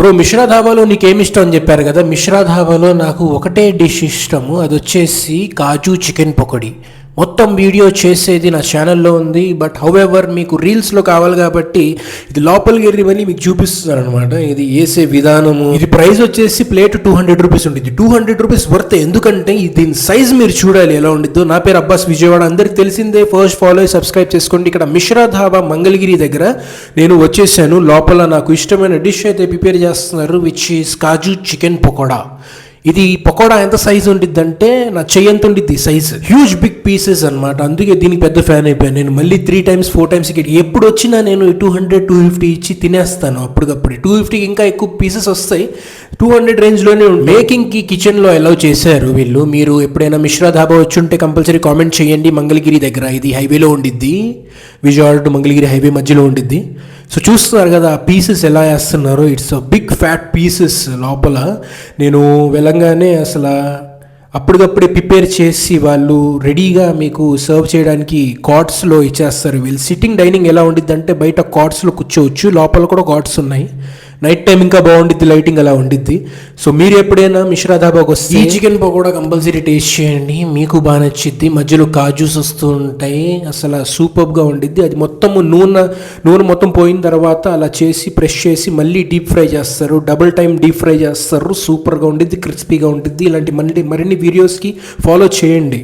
Bro Mishra ధాబాలో నీకేమి ఇష్టం అని చెప్పారు కదా. మిశ్రా ధాబాలో నాకు ఒకటే డిష్ ఇష్టము, అది వచ్చేసి కాజు చికెన్ పకోడీ. మొత్తం వీడియో చేసేది నా ఛానల్లో ఉంది. బట్ హౌఎవర్ మీకు రీల్స్లో కావాలి కాబట్టి ఇది లోపలికి వెళ్ళి మీకు చూపిస్తున్నాను అనమాట. ఇది వేసే విధానము, ఇది ప్రైస్ వచ్చేసి ప్లేట్ 200 రూపీస్ ఉంటుంది. 200 రూపీస్ వర్త్, ఎందుకంటే దీని సైజ్ మీరు చూడాలి ఎలా ఉండిద్దో. నా పేరు అబ్బాస్ విజయవాడ, అందరికి తెలిసిందే. ఫస్ట్ ఫాలో సబ్స్క్రైబ్ చేసుకోండి. ఇక్కడ మిశ్రా ధాబా మంగళగిరి దగ్గర నేను వచ్చేసాను. లోపల నాకు ఇష్టమైన డిష్ అయితే ప్రిపేర్ చేస్తున్నారు, which is kaju chicken pakoda. ఇది పకోడా ఎంత సైజ్ ఉండిద్దంటే నా చెయ్యి ఎంత ఉండిద్ది సైజ్, హ్యూజ్ బిగ్ పీసెస్ అనమాట. అందుకే దీనికి పెద్ద ఫ్యాన్ అయిపోయాను నేను. మళ్ళీ 3 times 4 times ఎప్పుడు వచ్చినా నేను 200-250 ఇచ్చి తినేస్తాను అప్పటికప్పుడు. 250కి ఇంకా ఎక్కువ పీసెస్ వస్తాయి, 200 రేంజ్లోనే ఉంది. మేకింగ్కి కిచెన్లో అలౌ చేశారు వీళ్ళు. మీరు ఎప్పుడైనా మిశ్రా ధాబా వచ్చి ఉంటే కంపల్సరీ కామెంట్ చేయండి. మంగళగిరి దగ్గర, ఇది హైవేలో ఉండిద్ది, విజయవాడ టు మంగళగిరి హైవే మధ్యలో ఉండిద్ది. సో చూస్తున్నారు కదా పీసెస్ ఎలా వేస్తున్నారో, ఇట్స్ బిగ్ ఫ్యాట్ పీసెస్. లోపల నేను వెళ్ళంగానే అసలు అప్పటికప్పుడే ప్రిపేర్ చేసి వాళ్ళు రెడీగా మీకు సర్వ్ చేయడానికి కాట్స్లో ఇచ్చేస్తారు వీళ్ళు. సిట్టింగ్ డైనింగ్ ఎలా ఉండిద్ది అంటే బయట కాట్స్లో కూర్చోవచ్చు, లోపల కూడా కాట్స్ ఉన్నాయి. నైట్ టైం ఇంకా బాగుండిద్ది, లైటింగ్ అలా ఉండిద్ది. సో మీరు ఎప్పుడైనా మిశ్రా ధాబాకి వస్తే ఈ చికెన్ పకోడా కంపల్సరీ టేస్ట్ చేయండి, మీకు బాగా నచ్చిద్ది. మధ్యలో కాజూస్ వస్తూ ఉంటాయి, అసలు సూపర్గా ఉండిద్ది. అది మొత్తం నూనె మొత్తం పోయిన తర్వాత అలా చేసి ప్రెస్ చేసి మళ్ళీ డీప్ ఫ్రై చేస్తారు, డబుల్ టైం డీప్ ఫ్రై చేస్తారు. సూపర్గా ఉండిద్ది, క్రిస్పీగా ఉండిద్ది. ఇలాంటి మరిన్ని వీడియోస్కి ఫాలో చేయండి.